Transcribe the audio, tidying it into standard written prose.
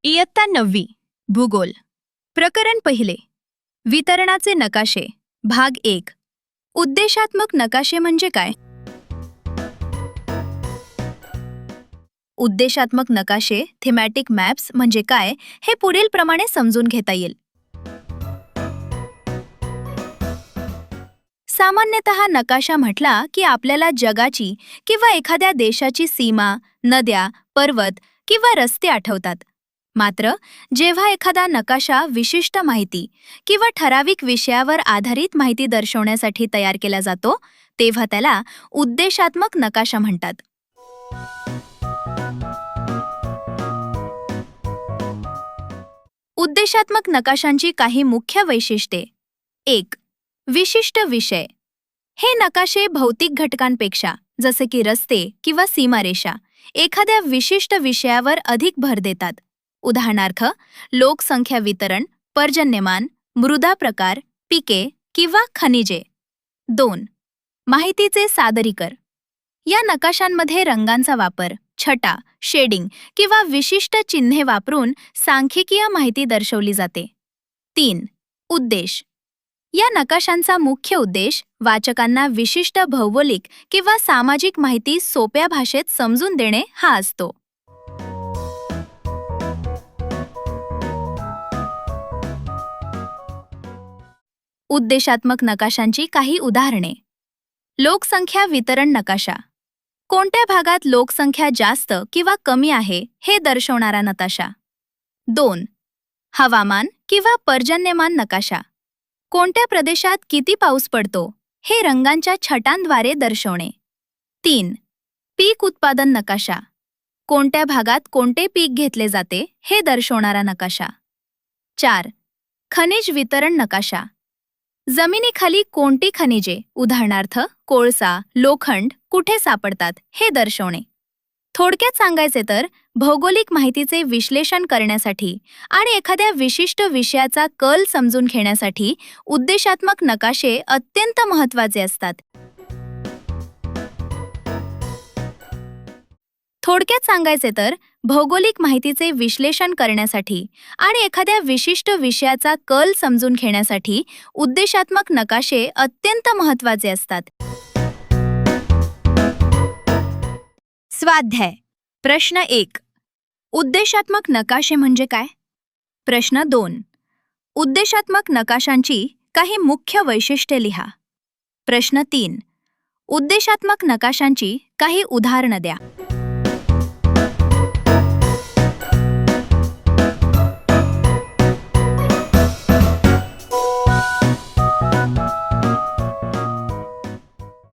इयत्ता 9वी भूगोल प्रकरण पहिले वितरणाचे नकाशे भाग 1 उद्देशात्मक नकाशे म्हणजे काय? उद्देशात्मक नकाशे थेमॅटिक मॅप्स म्हणजे काय हे पुढील प्रमाणे समजून घेता येईल. सामान्यतः नकाशा म्हटला की आपल्याला जगाची किंवा एखाद्या देशाची सीमा, नद्या, पर्वत किंवा रस्ते आठवतात. मात्र जेव्हा एखादा नकाशा विशिष्ट माहिती किंवा ठराविक विषयावर आधारित माहिती दर्शवण्यासाठी तयार केला जातो, तेव्हा त्याला उद्देशात्मक नकाशा म्हणतात. उद्देशात्मक नकाशांची काही मुख्य वैशिष्ट्ये. 1. विशिष्ट विषय. हे नकाशे भौतिक घटकांपेक्षा जसे की रस्ते किंवा सीमारेषा एखाद्या विशिष्ट विषयावर अधिक भर देतात. उदाहरणार्थ लोकसंख्या वितरण, पर्जन्यमान, मृदा प्रकार, पिके किंवा खनिजे. 2. माहितीचे सादरीकर. या नकाशांमध्ये रंगांचा वापर, छटा, शेडिंग किंवा विशिष्ट चिन्हे वापरून सांख्यिकीय माहिती दर्शवली जाते. 3. उद्देश. या नकाशांचा मुख्य उद्देश वाचकांना विशिष्ट भौगोलिक किंवा सामाजिक माहिती सोप्या भाषेत समजून देणे हा असतो. उद्देशात्मक नकाशांची काही उदाहरणे. लोकसंख्या वितरण नकाशा. कोणत्या भागात लोकसंख्या जास्त किंवा कमी आहे हे दर्शवणारा नकाशा. 2. हवामान किंवा पर्जन्यमान नकाशा. कोणत्या प्रदेशात किती पाऊस पडतो हे रंगांच्या छटांद्वारे दर्शवणे. 3. पीक उत्पादन नकाशा. कोणत्या भागात कोणते पीक घेतले जाते हे दर्शवणारा नकाशा. 4. खनिज वितरण नकाशा. जमिनीखाली कोणती खनिजे, उदाहरणार्थ कोळसा, लोखंड, कुठे सापडतात हे दर्शवणे. थोडक्यात सांगायचे तर भौगोलिक माहितीचे विश्लेषण करण्यासाठी आणि एखाद्या विशिष्ट विषयाचा कल समजून घेण्यासाठी उद्देशात्मक नकाशे अत्यंत महत्त्वाचे असतात. थोडक्यात सांगायचे तर भौगोलिक माहितीचे विश्लेषण करण्यासाठी आणि एखाद्या विशिष्ट विषयाचा कल समजून घेण्यासाठी उद्देशात्मक नकाशे अत्यंत महत्त्वाचे असतात. स्वाध्याय. प्रश्न 1. उद्देशात्मक नकाशे म्हणजे काय? प्रश्न 2. उद्देशात्मक नकाशांची काही मुख्य वैशिष्ट्ये लिहा. प्रश्न 3. उद्देशात्मक नकाशांची काही उदाहरणं द्या.